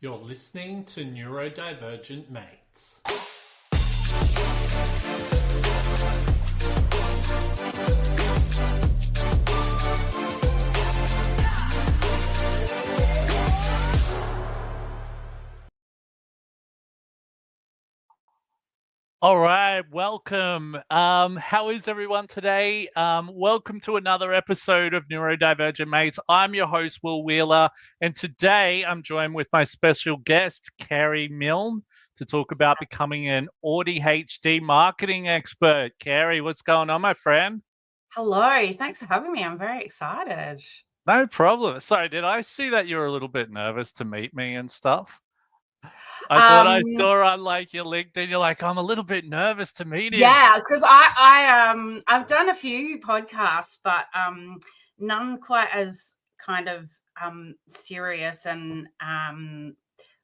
You're listening to Neurodivergent Mates. All right, welcome. How is everyone today? Welcome to another episode of Neurodivergent Mates. I'm your host, Will Wheeler, and today I'm joined with my special guest, Kerry Milne, to talk about becoming an AuDHD Marketing Expert. Kerry, what's going on, my friend? Hello, thanks for having me. I'm very excited. No problem. Sorry, did I see that you were a little bit nervous to meet me and stuff? I thought Um, I saw on like your LinkedIn, you're like, I'm a little bit nervous to meet him. yeah, because I've done a few podcasts, but none quite as kind of serious and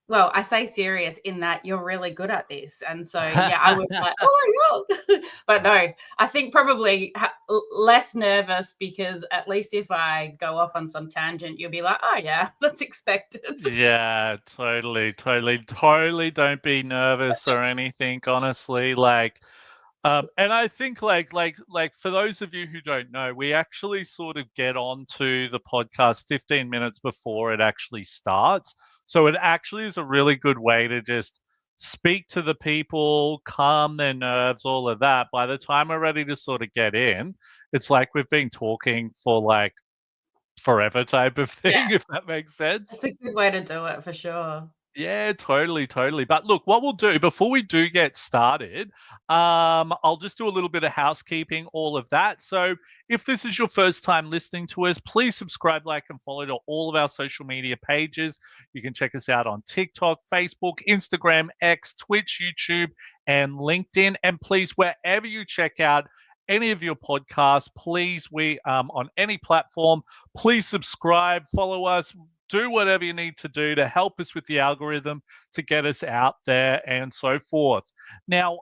well, I say serious in that you're really good at this. And so, yeah, I was like, oh my God. But no, I think probably less nervous because at least if I go off on some tangent, you'll be like, oh, yeah, that's expected. Yeah, totally don't be nervous or anything, honestly. And I think like for those of you who don't know, we actually sort of get onto the podcast 15 minutes before it actually starts. So it actually is a really good way to just speak to the people, calm their nerves, all of that. By the time we're ready to sort of get in, it's like we've been talking for like forever type of Yeah, thing, if that makes sense. it's a good way to do it for sure. Yeah, totally. But look, what we'll do before we do get started, I'll just do a little bit of housekeeping, all of that. So if this is your first time listening to us, please subscribe, like, and follow to all of our social media pages. You can check us out on TikTok, Facebook, Instagram, X, Twitch, YouTube, and LinkedIn. And please, wherever you check out any of your podcasts, please, we on any platform, please subscribe, follow us, do whatever you need to do to help us with the algorithm to get us out there and so forth. Now,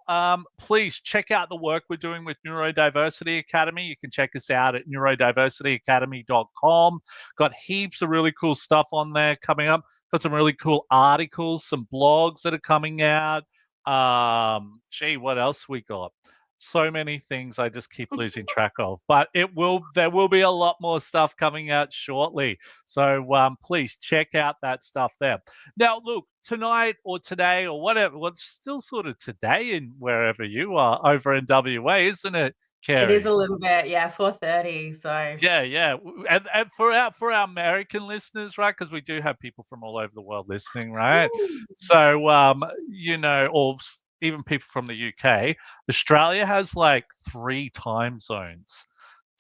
please check out the work we're doing with Neurodiversity Academy. You can check us out at neurodiversityacademy.com. Got heaps of really cool stuff on there coming up. Got some really cool articles, some blogs that are coming out. What else we got? So many things I just keep losing track of, but there will be a lot more stuff coming out shortly. So please check out that stuff there. Now, look, tonight or today or whatever, well, it's still sort of today in wherever you are over in WA, isn't it, It is Kerry? a little bit, yeah, 4:30, so Yeah. And for our American listeners, right? Because we do have people from all over the world listening, right? cool. So or even people from the UK, Australia has like 3 time zones.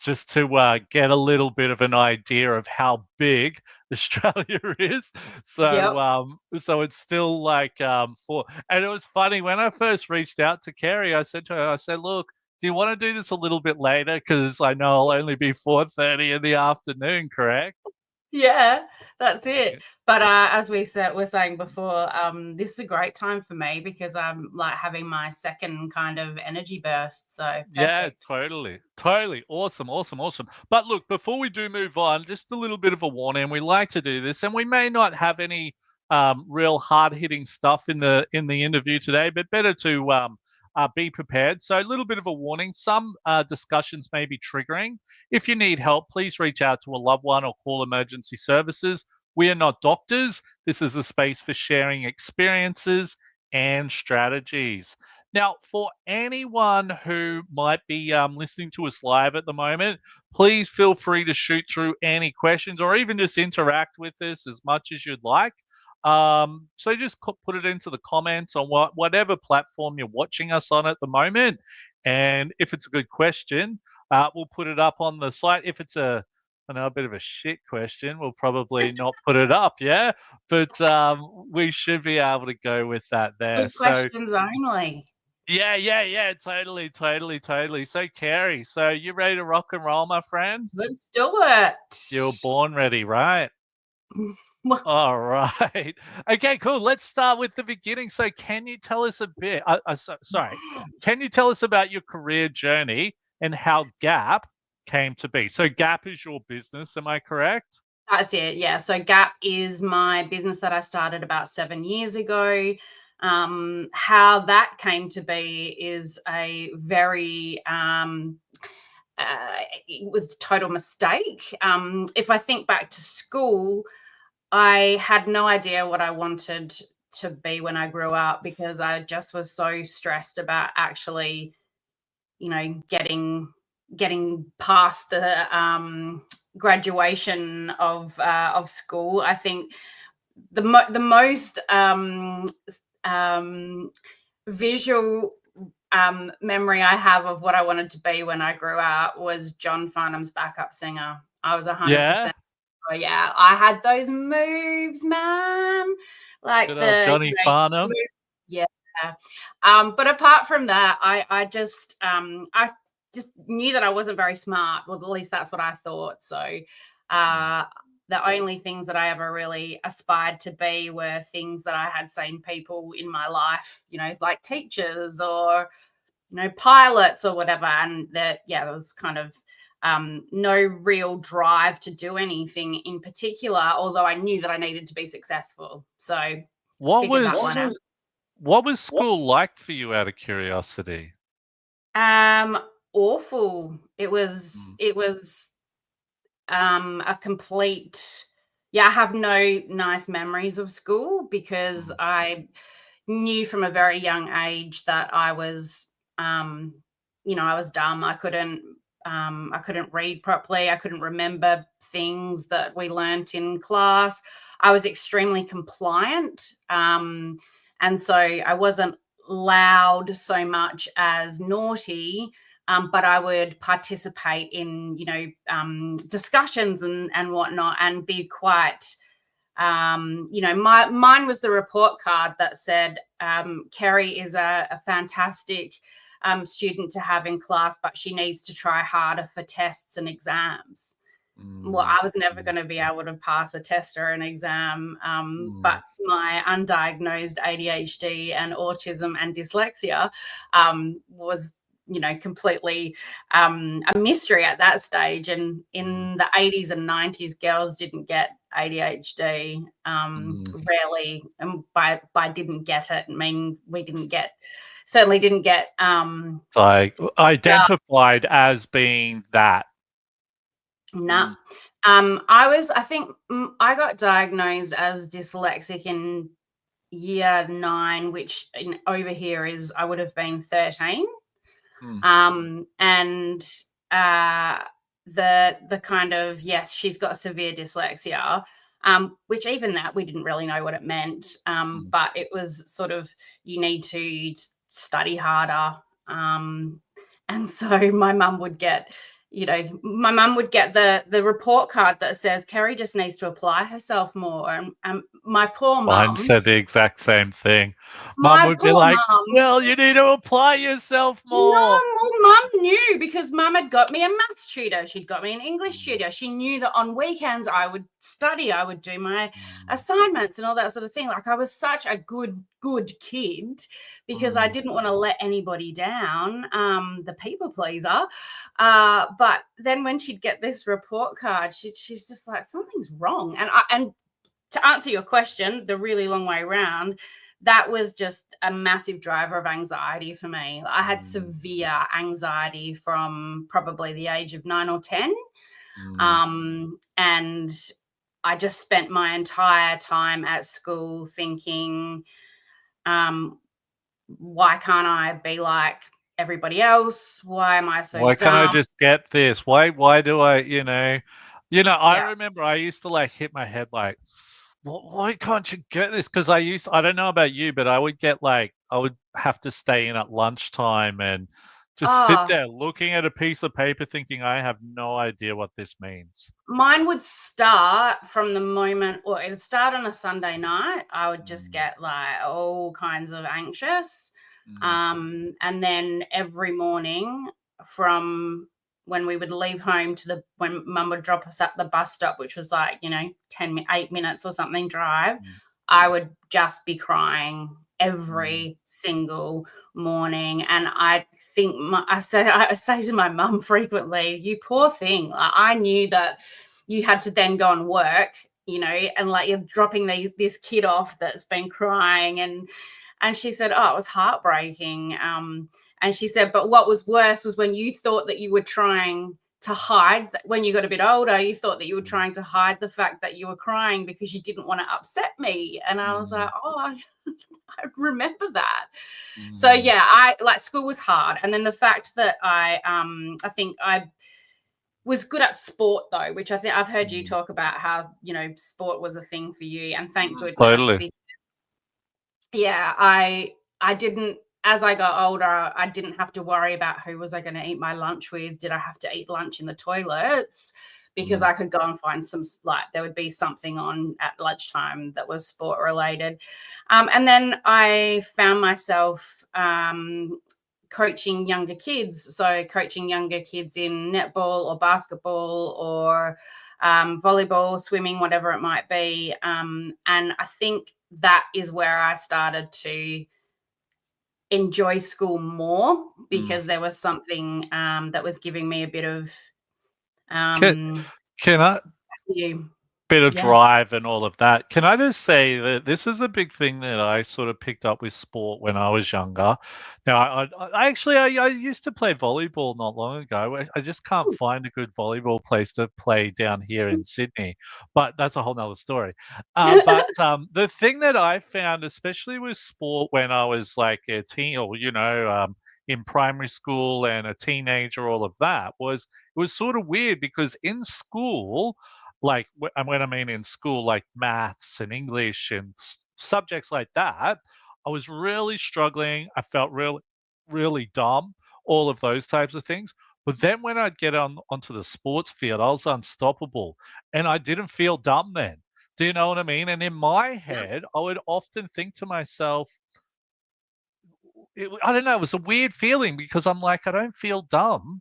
Just to get a little bit of an idea of how big Australia is. Yep. So it's still like and it was funny when I first reached out to Kerry, I said to her, I said, look, do you want to do this a little bit later? Because I know I'll only be 4:30 in the afternoon, correct? Yeah, that's Yeah. it. But, as we're saying before, this is a great time for me because I'm, like, having my second kind of energy burst, so Yeah, perfect. totally. Awesome. But look, before we do move on, just a little bit of a warning. We like to do this, and we may not have any real hard hitting stuff in the interview today, but better to be prepared. So, a little bit of a warning. Some discussions may be triggering. If you need help, please reach out to a loved one or call emergency services. We are not doctors. This is a space for sharing experiences and strategies. Now, for anyone who might be listening to us live at the moment, please feel free to shoot through any questions or even just interact with us as much as you'd like. So just put it into the comments on whatever platform you're watching us on at the moment. And if it's a good question, we'll put it up on the site. If it's I know, a bit of a shit question, we'll probably not put it up, yeah? But we should be able to go with that there. Good So questions only. yeah, totally. So, Kerry, so you ready to rock and roll, my friend? Let's do it. You were born ready, right? Well, All right. Okay, cool. Let's start with the beginning. So, can you tell us a bit? Sorry. Can you tell us about your career journey and how Gap came to be? So, Gap is your business, am I correct? That's it. Yeah. So Gap is my business that I started about 7 years ago. How that came to be is a very it was a total mistake. If I think back to school, I had no idea what I wanted to be when I grew up because I just was so stressed about actually, getting past the graduation of school. I think the most visual memory I have of what I wanted to be when I grew up was John Farnham's backup singer. I was Yeah. 100%. Oh yeah, I had those moves, man. Like Good old Johnny Farnham. yeah. But apart from that, I just knew that I wasn't very smart. Well, at least that's what I thought. So the only things that I ever really aspired to be were things that I had seen people in my life, like teachers or pilots or whatever. And there was kind of no real drive to do anything in particular, although I knew that I needed to be successful. So What figured that one out. was school like for you, out of curiosity? Awful. It was a complete I have no nice memories of school because I knew from a very young age that I was I was dumb. I couldn't read properly. I couldn't remember things that we learnt in class. I was extremely compliant. And so I wasn't loud so much as naughty, but I would participate in, discussions and whatnot and be quite, mine was the report card that said, Kerry is a fantastic student to have in class, but she needs to try harder for tests and exams. Well, I was never going to be able to pass a test or an exam, but my undiagnosed ADHD and autism and dyslexia was, completely a mystery at that stage. And in the 80s and 90s, girls didn't get ADHD rarely. And by didn't get it means we certainly didn't get like identified as being that. No. I think I got diagnosed as dyslexic in year 9, which over here I would have been 13. And the kind of, yes, she's got severe dyslexia, which even that we didn't really know what it meant. But it was sort of, you need to study harder. And so my mum would get the report card that says Kerry just needs to apply herself more. And my poor mum. Mine said the exact same thing. Mum would be like, well, you need to apply yourself more. No, mum knew because mum had got me a maths tutor. She'd got me an English tutor. She knew that on weekends I would study. I would do my assignments and all that sort of thing. Like I was such a good kid because I didn't want to let anybody down, the people pleaser. But then when she'd get this report card, she's just like, something's wrong. And to answer your question, the really long way around, that was just a massive driver of anxiety for me. I had severe anxiety from probably the age of 9 or 10. And I just spent my entire time at school thinking, why can't I be like everybody else? Why am I so Why dumb? can't I just get this? Why do I, I remember I used to like hit my head like, why can't you get this? Because I don't know about you, but I would have to stay in at lunchtime and just sit there looking at a piece of paper thinking I have no idea what this means. Mine would start from the moment, or it'd start on a Sunday night. I would just get like all kinds of anxious. And then every morning from when we would leave home to when mum would drop us at the bus stop, which was like, 8 minutes or something drive, I would just be crying every single morning. And I think I say to my mum frequently, you poor thing. I knew that, you had to then go and work, you know, and like you're dropping this kid off that's been crying, and she said, oh, it was heartbreaking. And she said, but what was worse was when you thought that you were trying to hide, when you got a bit older, you thought that you were trying to hide the fact that you were crying because you didn't want to upset me. And I was like, oh, I remember that. So yeah, I like school was hard. And then the fact that I think I was good at sport though, which I think I've heard you talk about how, you know, sport was a thing for you, and thank goodness. Totally. Because, yeah, I didn't, as I got older, I didn't have to worry about who was I going to eat my lunch with. Did I have to eat lunch in the toilets? Because I could go and find some, like there would be something on at lunchtime that was sport related. And then I found myself coaching younger kids. So coaching younger kids in netball or basketball or volleyball, swimming, whatever it might be. And I think that is where I started to enjoy school more, because there was something that was giving me a bit of Can I you. bit of drive and all of that. Can I just say that this is a big thing that I sort of picked up with sport when I was younger. Now, I used to play volleyball not long ago. I just can't find a good volleyball place to play down here in Sydney, but that's a whole nother story. But the thing that I found, especially with sport when I was like a teen, or in primary school and a teenager, all of that, was it was sort of weird because in school, like and when I mean in school, like maths and English and subjects like that, I was really struggling. I felt really, really dumb, all of those types of things. But then when I'd get onto the sports field, I was unstoppable and I didn't feel dumb then. Do you know what I mean? And in my head, I would often think to myself, I don't know, it was a weird feeling because I'm like, I don't feel dumb.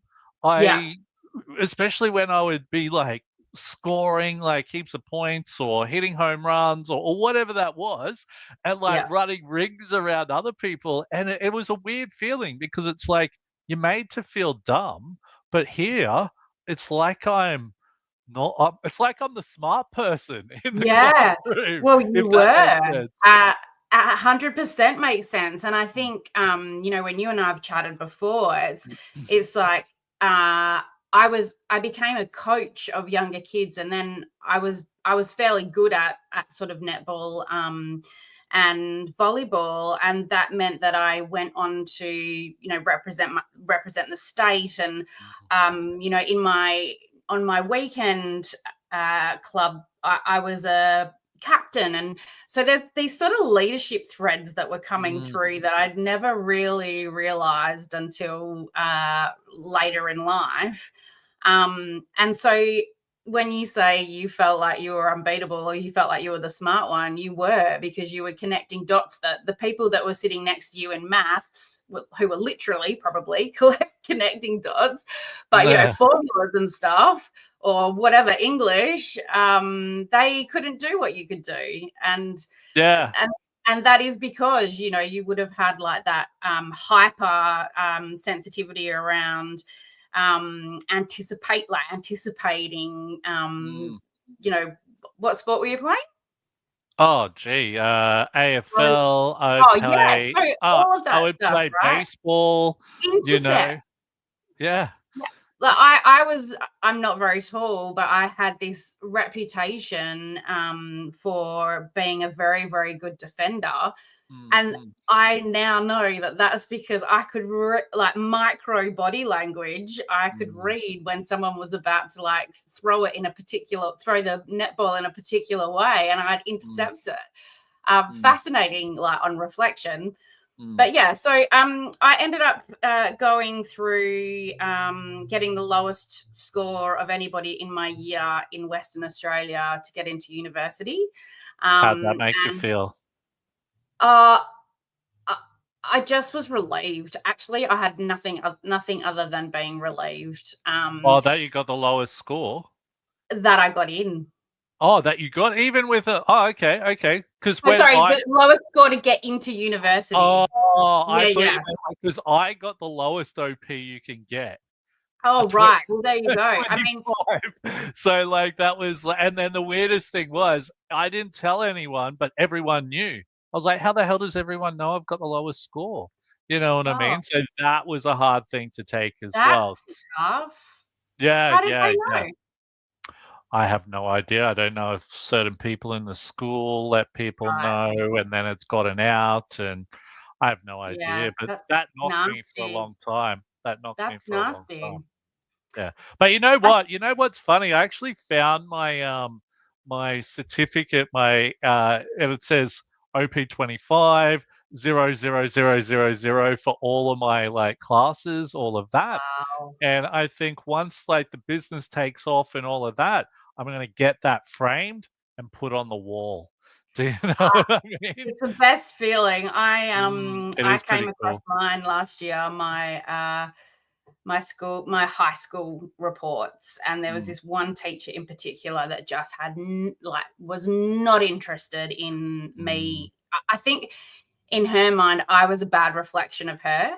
Especially when I would be like scoring like heaps of points or hitting home runs or whatever that was, and like running rings around other people. And it was a weird feeling because it's like you're made to feel dumb, but here it's like I'm not, it's like I'm the smart person in the classroom. Well, you If that makes were. sense. 100% makes sense. And I think, when you and I have chatted before, it's like, I became a coach of younger kids, and then I was fairly good at sort of netball and volleyball, and that meant that I went on to represent the state, and on my weekend club, I was a captain. And so there's these sort of leadership threads that were coming through that I'd never really realized until later in life. And so when you say you felt like you were unbeatable or you felt like you were the smart one, you were, because you were connecting dots that the people that were sitting next to you in maths, who were literally probably connecting dots, but formulas and stuff or whatever, English, they couldn't do what you could do. And that is because you would have had like that hyper sensitivity around anticipating what sport were you playing? Oh, gee, AFL, I would play baseball, Intercept. Yeah. Like I'm not very tall, but I had this reputation for being a very, very good defender. And I now know that that's because I could micro body language. I could read when someone was about to like throw the netball in a particular way, and I'd intercept it. Fascinating, like on reflection. But yeah, so I ended up going through getting the lowest score of anybody in my year in Western Australia to get into university. How'd that make you feel? I just was relieved. Actually, I had nothing other than being relieved. That you got the lowest score? That I got in. Oh, that you got even with a... Oh, okay. Because the lowest score to get into university. I thought you meant because I got the lowest OP you can get. Oh, right. Well, there you go. I mean, 25. So like that was and then the weirdest thing was I didn't tell anyone, but everyone knew. I was like, how the hell does everyone know I've got the lowest score? You know what I oh, mean? So that was a hard thing to take as well. that's tough. Yeah, How did yeah, they yeah. know? I have no idea. I don't know if certain people in the school let people Right. know and then it's gotten out and I have no Yeah, idea, but that's that knocked me for a nasty. long time. That knocked me That's for a long time. nasty. Yeah. But you know I what? You know what's funny? I actually found my certificate, and it says OP25 00000 for all of my like classes, all of that. Wow. And I think once like the business takes off and all of that, I'm gonna get that framed and put on the wall. Do you know Ah, what I mean? it's the best feeling. It I is came pretty across cool. mine last year, my high school reports, and there was Mm, this one teacher in particular that just had like was not interested in mm, me. I think in her mind, I was a bad reflection of her.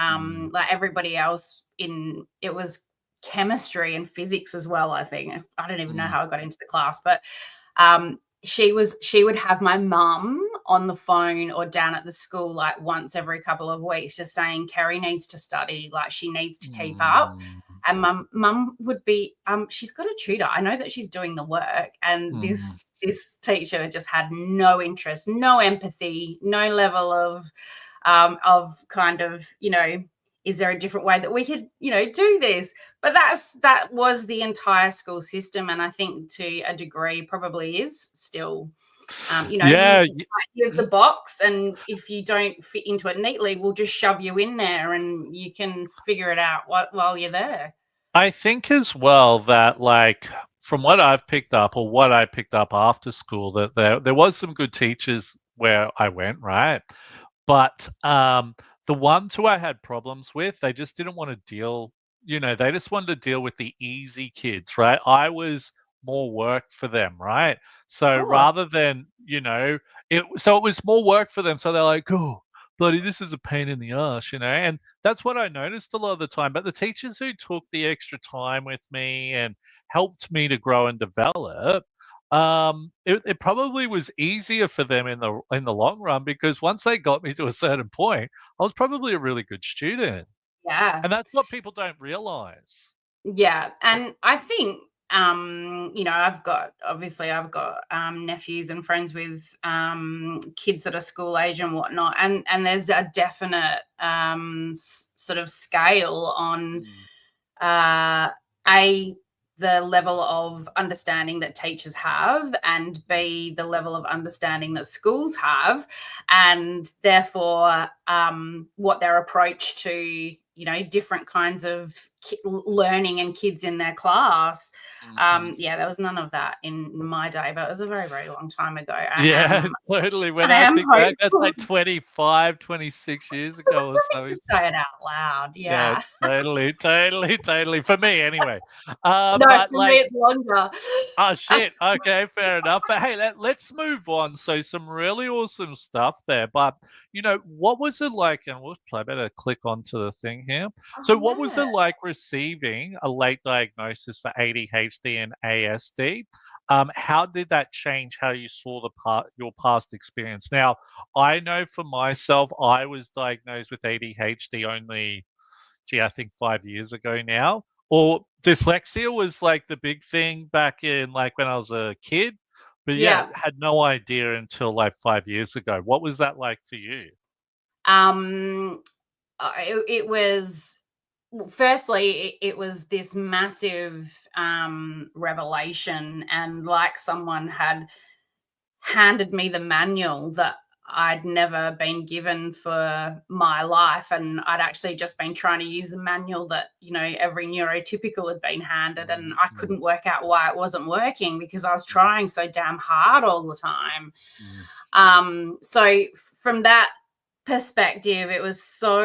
mm, Like everybody else in it was chemistry and physics as well. I think I don't even know mm, how I got into the class, but she would have my mum on the phone or down at the school like once every couple of weeks, just saying Kerry needs to study, like she needs to keep up. mm, And mum would be, she's got a tutor. I know that she's doing the work. And mm. this teacher just had no interest, no empathy, no level of kind of, is there a different way that we could, do this? But that was the entire school system, and I think to a degree probably is still. Yeah, Here's the box, and if you don't fit into it neatly, we'll just shove you in there, and you can figure it out while you're there. I think as well that like from what I've picked up or what I picked up after school that there was some good teachers where I went, right? But the ones who I had problems with, they just didn't want to deal, they just wanted to deal with the easy kids, right? I was more work for them, right? So Oh, rather than, it was more work for them. So they're like, oh, bloody, this is a pain in the ass, and that's what I noticed a lot of the time. But the teachers who took the extra time with me and helped me to grow and develop, it probably was easier for them in the long run because once they got me to a certain point, I was probably a really good student, yeah. and that's what people don't realize. Yeah, and I think I've got nephews and friends with kids that are school age and whatnot, and there's a definite sort of scale on Mm, uh, a the level of understanding that teachers have, and mm, b the level of understanding that schools have, and therefore what their approach to different kinds of learning and kids in their class. mhm. Yeah, there was none of that in my day, but it was a very, very long time ago. Yeah, totally. When I I am think back, that's hopeful. like 25, 26 years ago or For me to something. say it out loud, Yeah, yeah. totally, totally, totally. For me anyway. No, But for me like it's longer. oh shit. Okay, fair enough. But hey, let's move on. So some really awesome stuff there. But what was it like? And I better click onto the thing here. Oh, So what was yeah. it like receiving a late diagnosis for ADHD and ASD? How did that change how you saw your past experience? Now, I know for myself, I was diagnosed with ADHD only I think 5 years ago now. Or dyslexia was, like, the big thing back in, like, when I was a kid, but, yeah, Yeah. had no idea until, like, 5 years ago. What was that like for you? Um, it was firstly, it was this massive revelation, and like someone had handed me the manual that I'd never been given for my life, and I'd actually just been trying to use the manual that every neurotypical had been handed, and Mm, I mm, couldn't work out why it wasn't working because I was mm, trying so damn hard all the time. mm, So from that perspective, it was so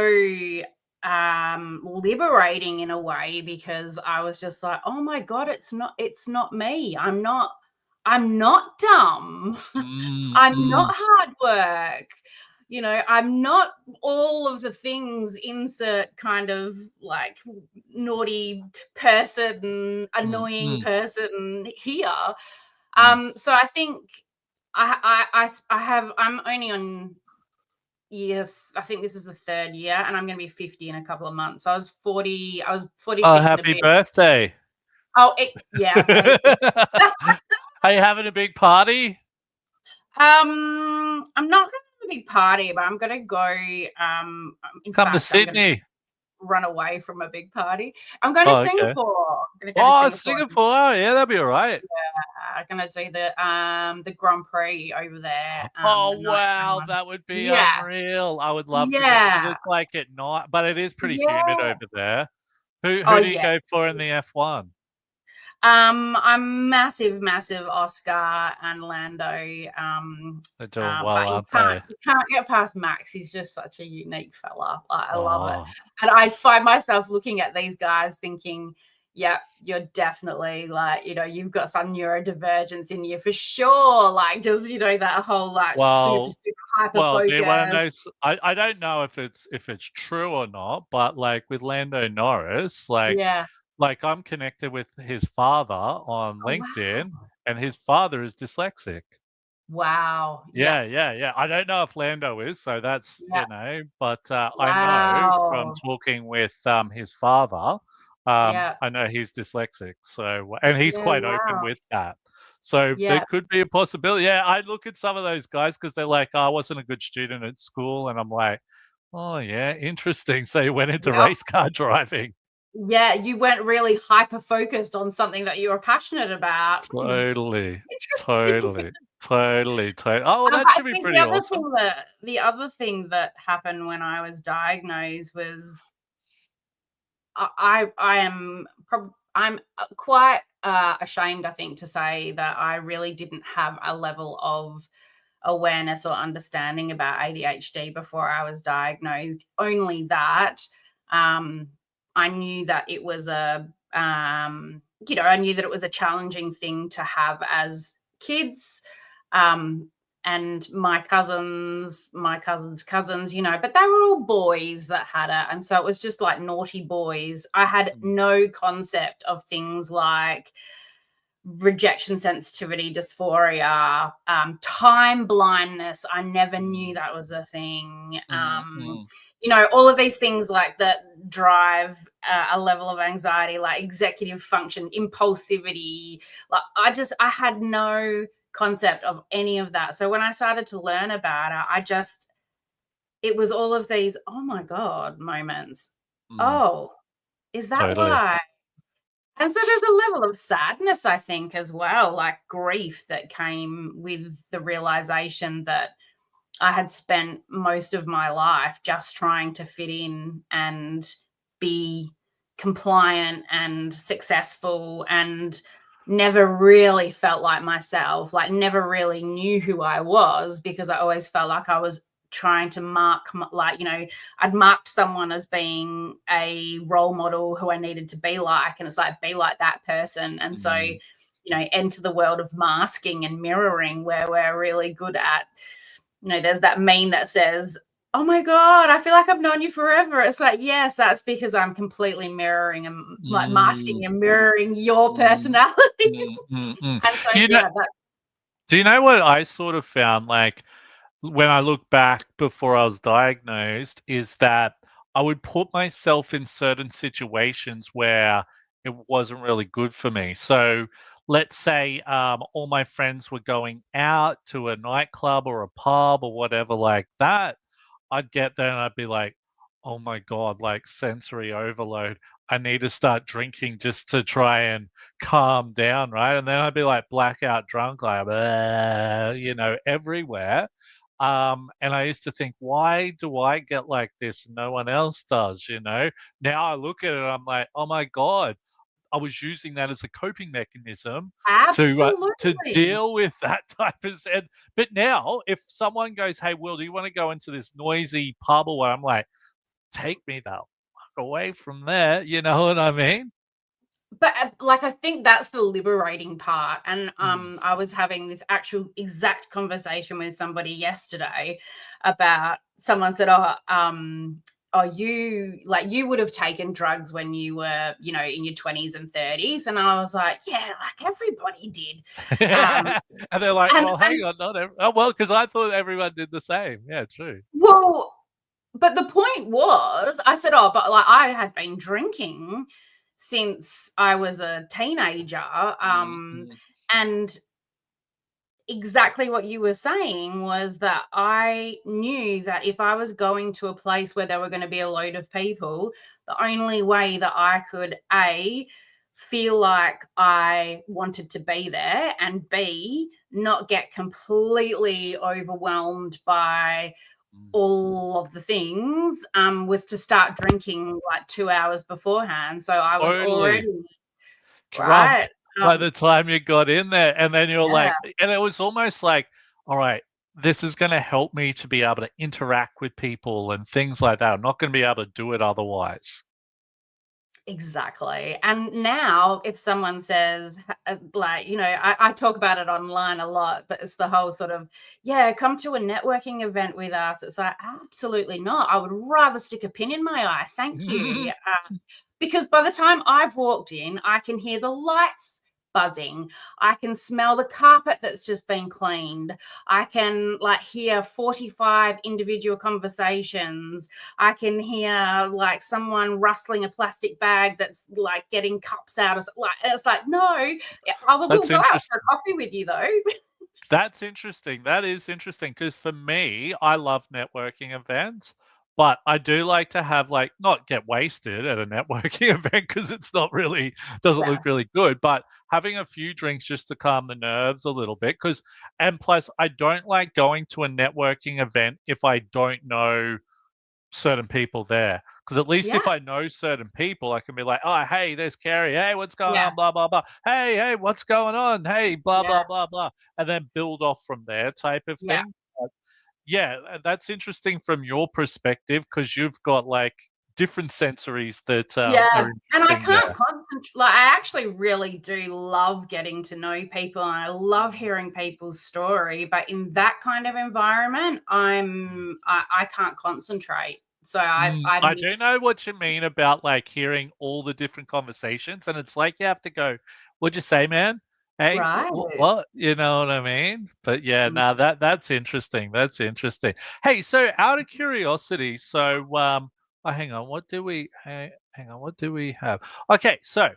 liberating in a way, because I was just like, oh my god, it's not me. I'm not dumb. mm, I'm not mm, hard work. you know, I'm not all of the things, insert kind of like naughty person, annoying person here. So I think I'm only on I think this is the 3rd year, and I'm going to be 50 in a couple of months. So I was 46 and a happy bit. birthday. Oh, yeah, thank you. Are you having a big party? I'm not going to have a big party, but I'm going to go. In Come to fact, I'm going to Sydney. run away from a big party. I'm going to Oh, okay. Singapore. I'm going to go Oh, to Singapore. Singapore. Yeah, that'd be all right. I'm going to do the Grand Prix over there. Oh, wow. That would be Yeah. unreal. I would love to go. Is Yeah. it like at night? But it is pretty Yeah. humid over there. Who Oh, do you yeah. go for in the F1? I'm massive Oscar and Lando. They're doing But well, you aren't they? can't get past Max. He's just such a unique fella. Like, I love it. Oh, And I find myself looking at these guys thinking, yeah, you're definitely like, you know, you've got some neurodivergence in you for sure. Like, just, you know, that whole like super hyper well, do you want to know? focus. I don't know if it's true or not, but like with Lando Norris, like Yeah. I'm connected with his father on Oh, LinkedIn, wow. and his father is dyslexic. Wow. Yeah, yeah, yeah. I don't know if Lando is, so that's, Yeah. but I know from Wow. talking with his father, Yeah. I know he's dyslexic. So, and he's Yeah. quite open Wow. with that. So there Yeah. could be a possibility. Yeah, I look at some of those guys because they're like, I wasn't a good student at school. And I'm like, oh, yeah, interesting. So you went into Yep. race car driving. Yeah, you weren't really hyper focused on something that you were passionate about. Totally, Interesting. totally, totally, totally. Oh, well, that I should be think pretty awesome. the other thing that happened when I was diagnosed was I'm quite ashamed, I think, to say that I really didn't have a level of awareness or understanding about ADHD before I was diagnosed. Only that I knew that it was I knew that it was a challenging thing to have as kids. And my cousins, you know, but they were all boys that had it. And so it was just like naughty boys. I had no concept of things like rejection sensitivity dysphoria, time blindness. I never knew that was a thing. You know, all of these things like that drive a level of anxiety, like executive function, impulsivity. Like I had no concept of any of that. So when I started to learn about it, it was all of these, oh my God, moments. Oh, is that Totally. why? And so there's a level of sadness, I think, as well, like grief that came with the realization that I had spent most of my life just trying to fit in and be compliant and successful, and never really felt like myself, like never really knew who I was, because I always felt like I was trying to like, you know, I'd marked someone as being a role model who I needed to be like, and it's like, be like that person. And so, you know, enter the world of masking and mirroring, where we're really good at, you know, there's that meme that says, oh my God, I feel like I've known you forever. It's like, yes, that's because I'm completely mirroring and like masking and mirroring your personality. And so, yeah, do you know what I sort of found? Like, when I look back before I was diagnosed, is that I would put myself in certain situations where it wasn't really good for me. So let's say all my friends were going out to a nightclub or a pub or whatever like that. I'd get there and I'd be like, oh my God, like sensory overload. I need to start drinking just to try and calm down, right? And then I'd be like blackout drunk, like, you know, everywhere. And I used to think, why do I get like this? No one else does, you know? Now I look at it, I'm like, oh my God, I was using that as a coping mechanism to absolutely. deal with that type of and but now if someone goes, "Hey, Will, do you want to go into this noisy pub or what?" I'm like, take me the fuck away from there, you know what I mean? but like, I think that's the liberating part. And I was having this actual exact conversation with somebody yesterday about, someone said, oh, you would have taken drugs when you were, in your 20s and 30s. And I was like, yeah, like everybody did. Um, And they're like, and, well, hang on, not well, because I thought everyone did the same. Yeah, true. well, but the point was, I said, oh, but like I had been drinking since I was a teenager. Mm. And exactly what you were saying was that I knew that if I was going to a place where there were going to be a load of people, the only way that I could feel like I wanted to be there, and B, not get completely overwhelmed by all of the things, was to start drinking like 2 hours beforehand. So I was Totally. already Drunk right. by the time you got in there, and then you're Yeah. like, and it was almost like, all right, this is going to help me to be able to interact with people and things like that. I'm not going to be able to do it otherwise. Exactly. And now, if someone says, like, I talk about it online a lot, but it's the whole sort of, yeah, come to a networking event with us. It's like, absolutely not. I would rather stick a pin in my eye. Thank you. Because by the time I've walked in, I can hear the lights buzzing. I can smell the carpet that's just been cleaned. I can like hear 45 individual conversations. I can hear like someone rustling a plastic bag that's like getting cups out of, like, and it's like, no, I will That's go out for interesting. a coffee with you though. That's interesting. That is interesting because for me, I love networking events, but I do like to have like not get wasted at a networking event because it's not really doesn't Yeah. look really good, but having a few drinks just to calm the nerves a little bit because and plus I don't like going to a networking event if I don't know certain people there. Because at least Yeah. if I know certain people, I can be like, "Oh, hey, there's Kerry. Hey, what's going Yeah. on? Blah blah blah. Hey, what's going on? Hey, blah Yeah. blah blah blah," and then build off from there, type of Yeah. thing. But yeah, that's interesting from your perspective because you've got like different sensories that Yeah, are and I interesting can't there. concentrate. Like, I actually really do love getting to know people, and I love hearing people's story, but in that kind of environment, I can't concentrate. So I I do miss. know what you mean about like hearing all the different conversations, and it's like you have to go, "What'd you say, man? Hey, Right. what?" You know what I mean? But yeah, Mm. now that's interesting. That's interesting. Hey, so out of curiosity, so hang on, what do we hang on, what do we have? Okay, so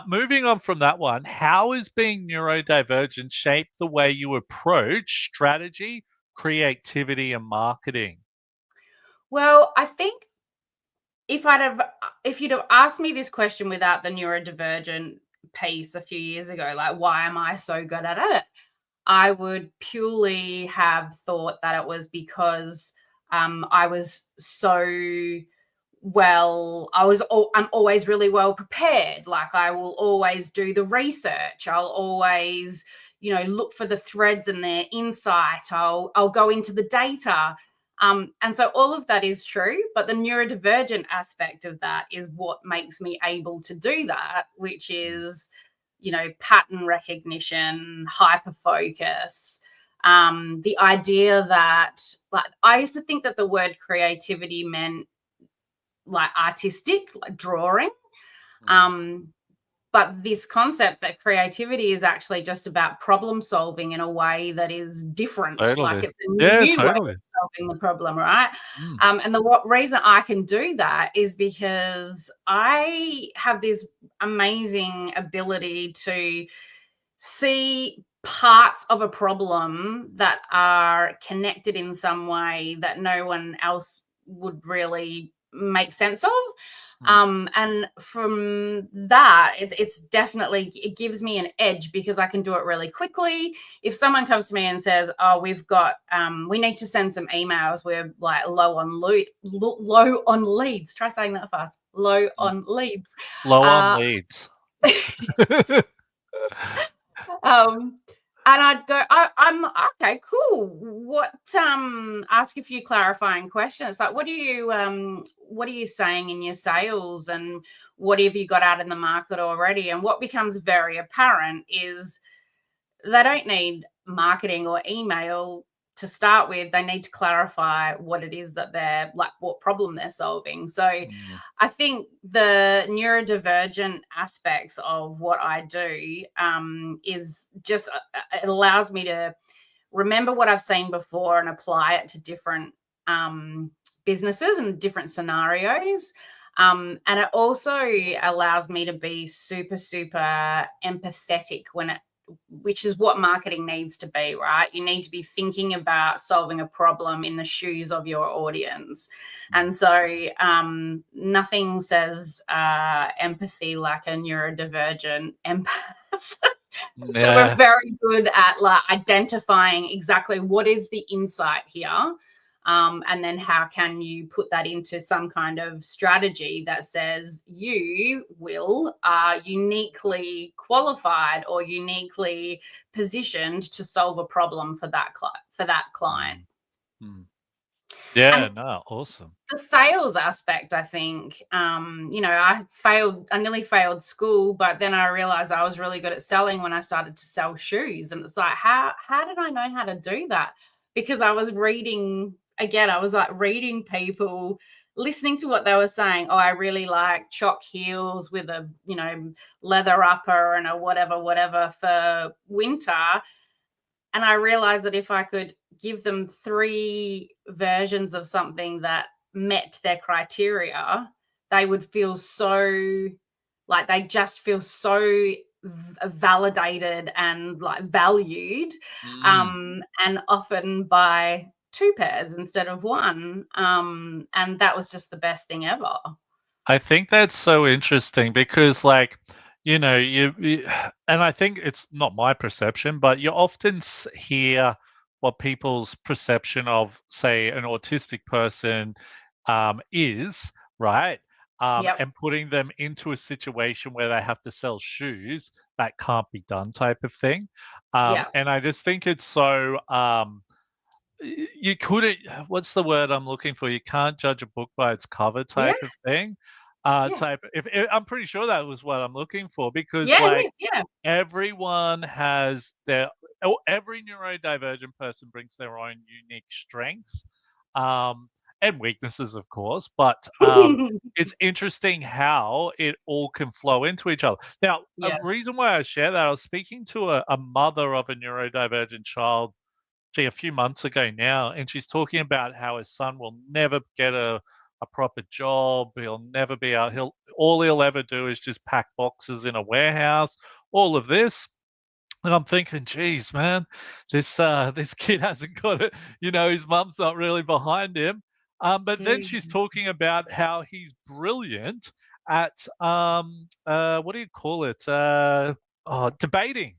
moving on from that one, how has being neurodivergent shaped the way you approach strategy, creativity, and marketing? Well, I think if you'd have asked me this question without the neurodivergent piece a few years ago, like, why am I so good at it? I would purely have thought that it was because I was so I'm always really well prepared. Like, I will always do the research. I'll always, look for the threads and their insight. I'll go into the data. And so all of that is true, but the neurodivergent aspect of that is what makes me able to do that, which is, pattern recognition, hyper focus. The idea that, like, I used to think that the word creativity meant like artistic, like drawing. Mm. Um, but this concept that creativity is actually just about problem solving in a way that is different, like Totally. it's a Yeah, new way totally. of solving the problem, right? Mm. And the reason I can do that is because I have this amazing ability to see parts of a problem that are connected in some way that no one else would really make sense of. Mm. And from that, it's definitely, it gives me an edge because I can do it really quickly. If someone comes to me and says, "Oh, we need to send some emails. We're like low on leads." Try saying that fast. Low Mm. on leads. Low on Uh, leads. um, And I'd go, I'm okay, cool. What ask a few clarifying questions. Like what are you saying in your sales, and what have you got out in the market already? And what becomes very apparent is they don't need marketing or email to start with. They need to clarify what it is that they're like, what problem they're solving. So Mm, I think the neurodivergent aspects of what I do is just it allows me to remember what I've seen before and apply it to different businesses and different scenarios. And it also allows me to be super, super empathetic when it, which is what marketing needs to be, right? You need to be thinking about solving a problem in the shoes of your audience. mm. And so nothing says empathy like a neurodivergent empath. So we're Yeah. very good at like identifying exactly what is the insight here. And then how can you put that into some kind of strategy that says you will are uniquely qualified or uniquely positioned to solve a problem for that client. Mm, mm. Yeah, And no, awesome. the sales aspect, I think, I nearly failed school, but then I realized I was really good at selling when I started to sell shoes. And it's like, how did I know how to do that? Because I was reading, again, I was like reading people, listening to what they were saying. Oh, I really like chalk heels with a, leather upper and a whatever for winter. And I realized that if I could give them 3 versions of something that met their criteria, they would feel so like they just feel so validated and like valued, Mm. and often by 2 pairs instead of 1, and that was just the best thing ever. I think that's so interesting because, like, you and I think it's not my perception, but you often hear what people's perception of, say, an autistic person is, right? Yep, And putting them into a situation where they have to sell shoes that can't be done, type of thing. yeah, And I just think it's so. You couldn't what's the word I'm looking for? You can't judge a book by its cover yeah, type of thing. yeah, Type if I'm pretty sure that was what I'm looking for because, yeah, like, it is, yeah, everyone has their every neurodivergent person brings their own unique strengths, um, and weaknesses, of course, but, it's interesting how it all can flow into each other. Now, a yeah, reason why I share that, I was speaking to a mother of a neurodivergent child a few months ago now, and she's talking about how his son will never get a proper job. He'll never be out. He'll ever do is just pack boxes in a warehouse. All of this, and I'm thinking, geez, man, this kid hasn't got it. His mum's not really behind him. But then she's yeah. talking about how he's brilliant at what do you call it? Debating,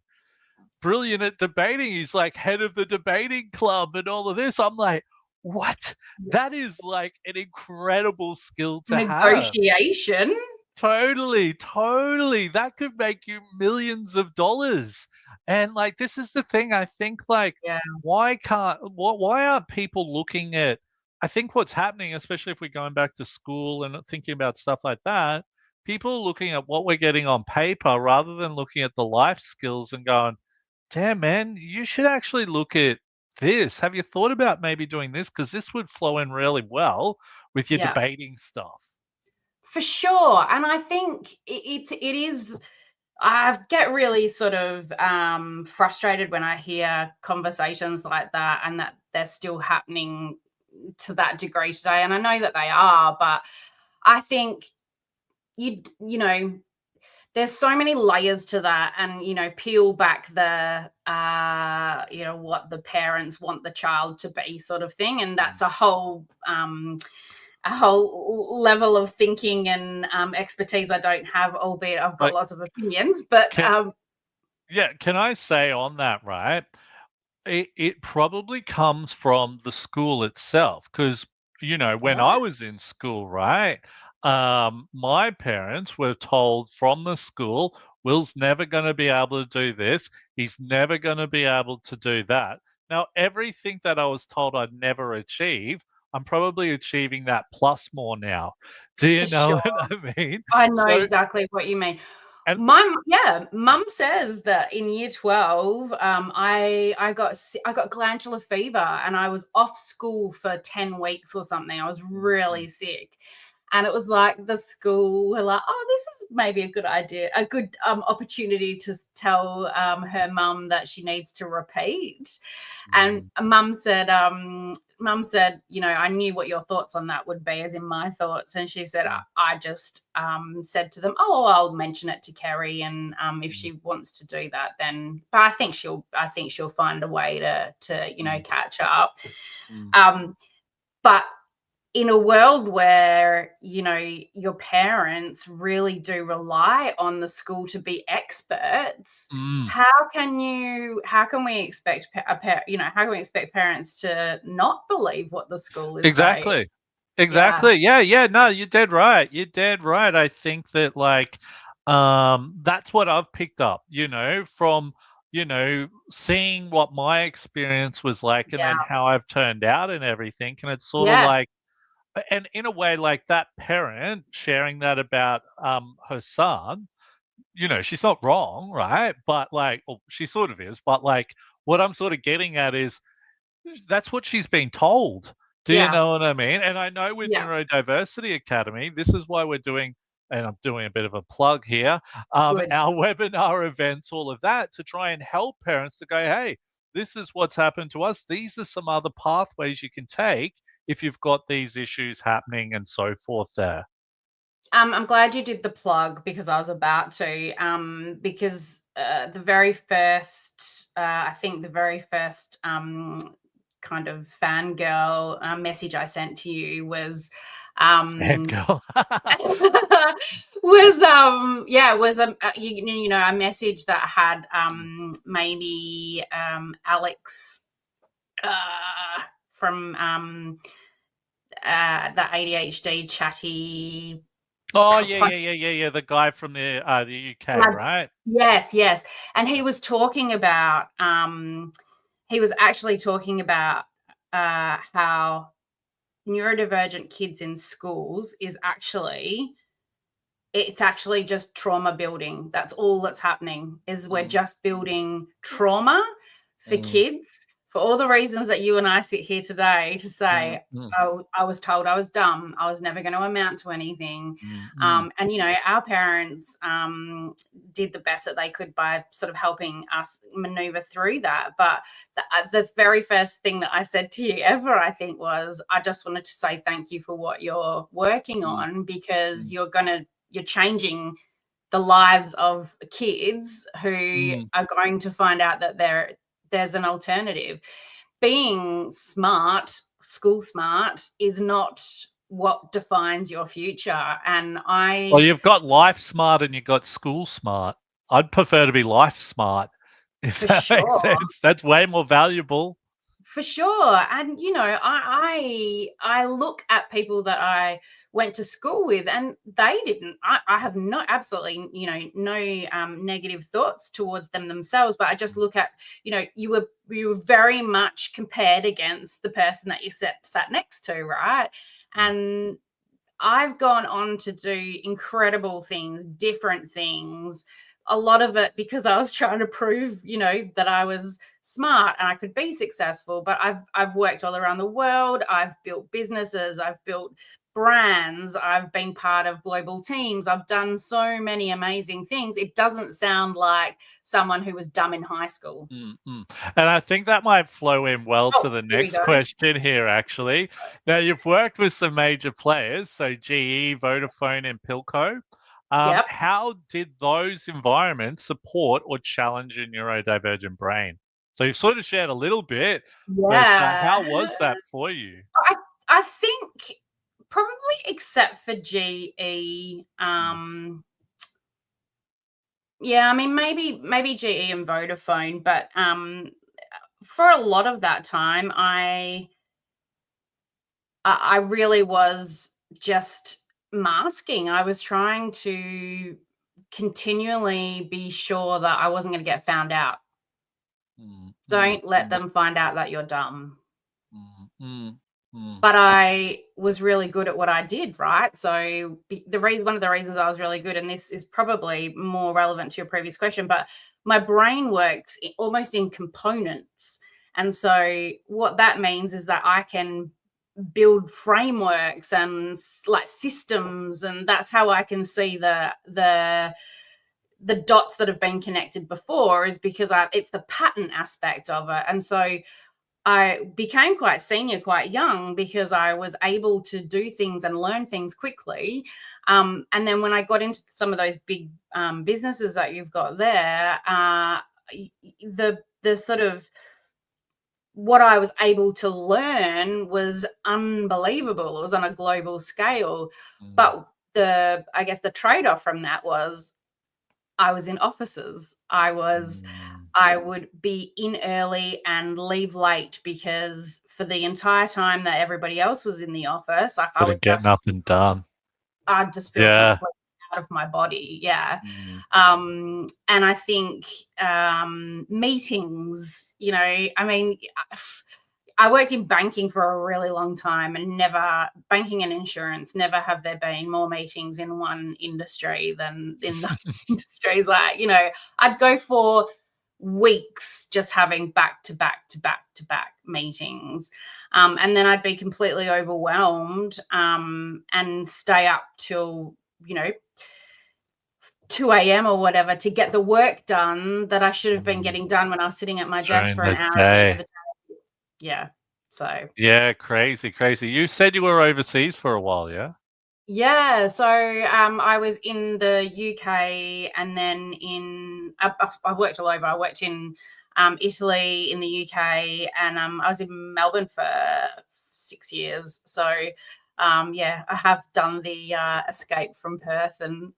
brilliant at debating. He's like head of the debating club and all of this. I'm like, what? That is like an incredible skill to have. Negotiation. Totally, totally. That could make you millions of dollars. And like this is the thing, I think, like, Yeah, why aren't people looking at, I think what's happening, especially if we're going back to school and thinking about stuff like that, people are looking at what we're getting on paper rather than looking at the life skills and going, damn, man, you should actually look at this. Have you thought about maybe doing this? Because this would flow in really well with your yeah, debating stuff. for sure. And I think it is. I get really sort of frustrated when I hear conversations like that, and that they're still happening to that degree today. And I know that they are, but I think you know there's so many layers to that, and peel back the what the parents want the child to be, sort of thing, and Mm. that's a whole level of thinking and expertise I don't have, albeit I've got Like, lots of opinions. But can yeah, can I say on that, right? It probably comes from the school itself, because when I yeah, was in school, right, my parents were told from the school, Will's never going to be able to do this. He's never going to be able to do that. Now, everything that I was told I'd never achieve, I'm probably achieving that plus more now. Do you For know sure. what I mean? I know So, exactly what you mean. and Mum says that in year 12, I got glandular fever and I was off school for 10 weeks or something. I was really sick. And it was like the school were like, oh, this is maybe a good idea, a good opportunity to tell her mum that she needs to repeat. And mum said, you know, I knew what your thoughts on that would be, as in my thoughts. And she said, I just said to them, oh, I'll mention it to Kerry, and if she wants to do that, then. But I think she'll find a way to you know, catch up. But in a world where, you know, your parents really do rely on the school to be experts, how can we expect how can we expect parents to not believe what the school is saying? Exactly. Yeah. No, you're dead right. You're dead right. I think that that's what I've picked up, from, seeing what my experience was like and Yeah. then how I've turned out and everything. And it's sort of Yeah. like, and in a way, like that parent sharing that about her son, she's not wrong, right? But well, she sort of is. But what I'm sort of getting at is that's what she's been told. Do you Yeah. know what I mean? And I know with Yeah. Neurodiversity Academy, this is why we're doing, and I'm doing a bit of a plug here, Good. our webinar events, all of that, to try and help parents to go, hey, this is what's happened to us. These are some other pathways you can take if you've got these issues happening and so forth there. I'm glad you did the plug, because I was about to. Because the very first, I think the very first kind of fangirl message I sent to you was And go. was you know, a message that had maybe Alex from the ADHD chatty. Oh, yeah. The guy from the UK, right? Yes. And he was talking about, he was actually talking about how neurodivergent kids in schools it's actually just trauma building. That's all that's happening, is we're just building trauma for kids, for all the reasons that you and I sit here today to say, oh, I was told I was dumb, I was never going to amount to anything. And, you know, our parents did the best that they could by sort of helping us maneuver through that. But the very first thing that I said to you ever, I think, was, I just wanted to say thank you for what you're working on, because you're changing the lives of kids who are going to find out that there's an alternative. Being smart, school smart, is not what defines your future. And Well, you've got life smart and you've got school smart. I'd prefer to be life smart, if for that makes sure. sense. That's way more valuable. For sure. And, you know, I look at people that I went to school with, and they didn't. I have absolutely, you know, no negative thoughts towards them themselves. But I just look at, you know, you were very much compared against the person that you sat next to, right? And I've gone on to do incredible things, different things. A lot of it because I was trying to prove, you know, that I was smart and I could be successful. But I've worked all around the world. I've built businesses. I've built brands. I've been part of global teams. I've done so many amazing things. It doesn't sound like someone who was dumb in high school. And I think that might flow in well to the Here we next go. question here, actually. Now, you've worked with some major players, so GE, Vodafone, and Pilco. Yep. How did those environments support or challenge your neurodivergent brain? So you've sort of shared a little bit, but how was that for you? I think probably, except for GE, yeah, I mean, maybe GE and Vodafone, but for a lot of that time, I really was just masking. I was trying to continually be sure that I wasn't going to get found out. Mm, Don't let mm, them find out that you're dumb. mm, mm, mm. But I was really good at what I did, right? So one of the reasons I was really good, and this is probably more relevant to your previous question, but my brain works almost in components. And so what that means is that I can build frameworks and like systems, and that's how I can see the dots that have been connected before, is because it's the pattern aspect of it. And so I became quite senior quite young because I was able to do things and learn things quickly. And then when I got into some of those big businesses that you've got there, the sort of what I was able to learn was unbelievable. It was on a global scale. But I guess the trade-off from that was I was in offices. I would be in early and leave late, because for the entire time that everybody else was in the office, like Couldn't get nothing done. I'd just feel Yeah. completely out of my body. Yeah. Mm. And I think meetings, I mean, I worked in banking for a really long time, and banking and insurance, never have there been more meetings in one industry than in those industries. Like, I'd go for weeks just having back to back to back to back meetings. And then I'd be completely overwhelmed and stay up till, 2 a.m. or whatever to get the work done that I should have been getting done when I was sitting at my desk During for an the hour at the end of day. the day. Yeah. So Yeah, crazy. You said you were overseas for a while, yeah? yeah, so I was in the UK, and then I've worked all over. I worked in Italy, in the UK, and I was in Melbourne for 6 years. So yeah, I have done the escape from Perth and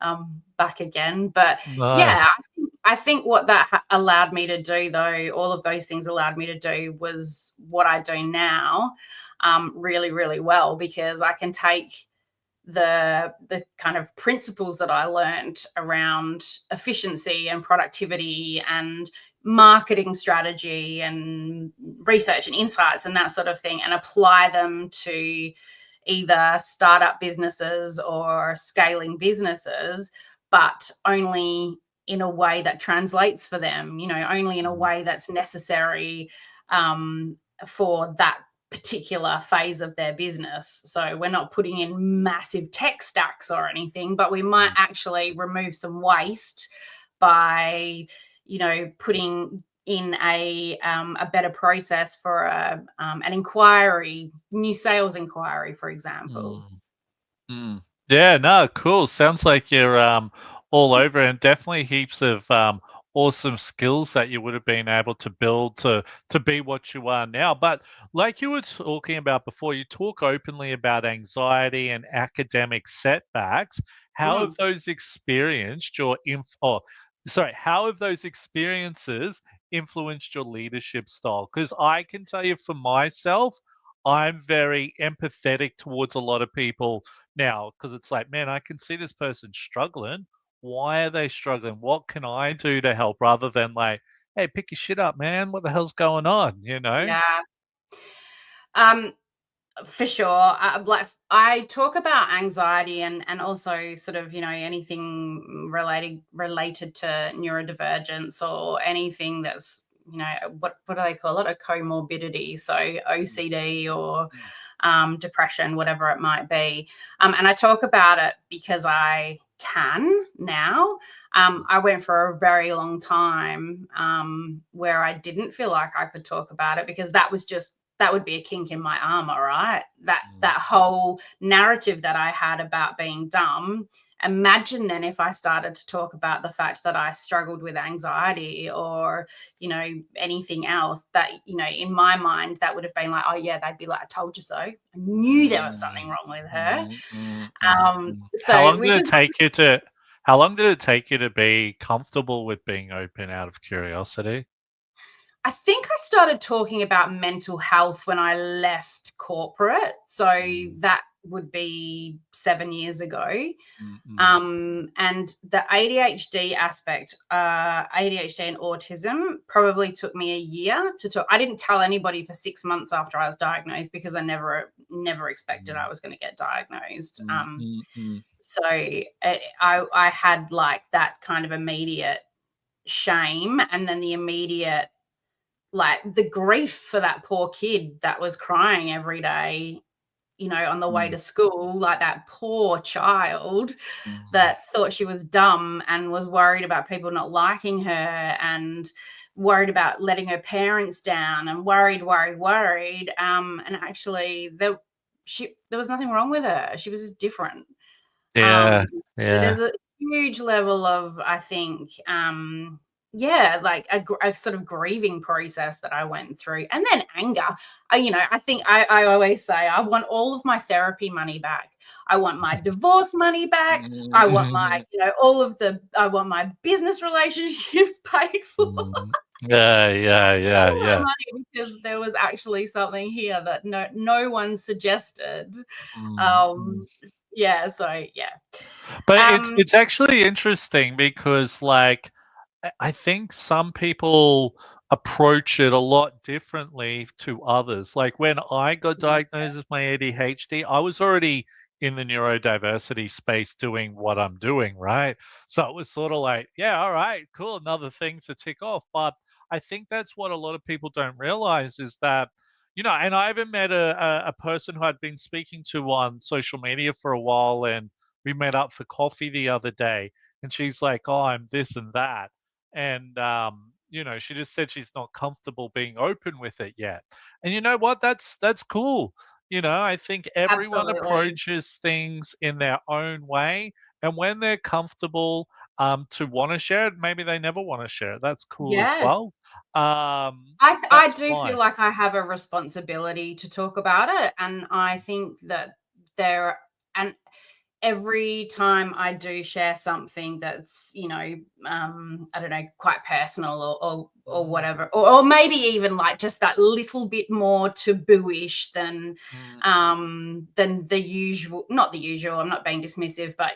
back again. But yeah, Nice. I think what that allowed me to do, though, all of those things allowed me to do, was what I do now really, really well, because I can take the kind of principles that I learned around efficiency and productivity and marketing strategy and research and insights and that sort of thing, and apply them to either startup businesses or scaling businesses, but only in a way that translates for them, only in a way that's necessary for that particular phase of their business. So we're not putting in massive tech stacks or anything, but we might actually remove some waste by, putting in a better process for an inquiry, new sales inquiry, for example. Yeah, no, cool. Sounds like you're all over, and definitely heaps of awesome skills that you would have been able to build to be what you are now. But like you were talking about before, you talk openly about anxiety and academic setbacks. How have Mm. those experienced your how have those experiences influenced your leadership style? Because I can tell you for myself, I'm very empathetic towards a lot of people now, because it's like, man, I can see this person struggling. Why are they struggling? What can I do to help? Rather than like, hey, pick your shit up, man. What the hell's going on? You know? Yeah. For sure. I talk about anxiety and also sort of, anything related to neurodivergence, or anything that's, what do they call it? A comorbidity. So OCD or depression, whatever it might be. And I talk about it because I can now. I went for a very long time where I didn't feel like I could talk about it, because that would be a kink in my armor, right? That whole narrative that I had about being dumb. Imagine then if I started to talk about the fact that I struggled with anxiety or, anything else, that, in my mind, that would have been like, oh yeah, they'd be like, I told you so. I knew there was something wrong with her. How So long did which it is, take you to? How long did it take you to be comfortable with being open out of curiosity? I think I started talking about mental health when I left corporate. So that would be 7 years ago. Mm-mm. And the ADHD aspect, ADHD and autism, probably took me a year to talk. I didn't tell anybody for 6 months after I was diagnosed because I never expected I was going to get diagnosed. Mm-mm. So I had like that kind of immediate shame, and then the immediate, like, the grief for that poor kid that was crying every day, on the way Mm. to school, like that poor child Mm. that thought she was dumb and was worried about people not liking her and worried about letting her parents down and worried. And actually there was nothing wrong with her. She was just different. Yeah, Um, so yeah. there's a huge level of, I think, yeah, like a sort of grieving process that I went through, and then anger. I think I always say I want all of my therapy money back. I want my divorce money back. I want my, Mm. I want my business relationships paid for. Mm. Yeah, yeah, yeah, All my yeah. money, because there was actually something here that no one suggested. Mm. Mm. Um, yeah, so yeah. But it's Um, it's actually interesting because, like, I think some people approach it a lot differently to others. Like, when I got yeah, diagnosed with my ADHD, I was already in the neurodiversity space doing what I'm doing, right? So it was sort of like, yeah, all right, cool, another thing to tick off. But I think that's what a lot of people don't realize is that, and I even met a person who I'd been speaking to on social media for a while, and we met up for coffee the other day, and she's like, "Oh, I'm this and that." And she just said she's not comfortable being open with it yet. And you know what? That's cool. I think everyone absolutely. approaches things in their own way, and when they're comfortable to want to share it, maybe they never want to share it. That's cool as Yeah. well. I That's do feel fine. like I have a responsibility to talk about it, and I think that there and every time I do share something that's, I don't know, quite personal or Mm, whatever, or maybe even like just that little bit more taboo-ish mm, than the usual, not the usual, I'm not being dismissive, but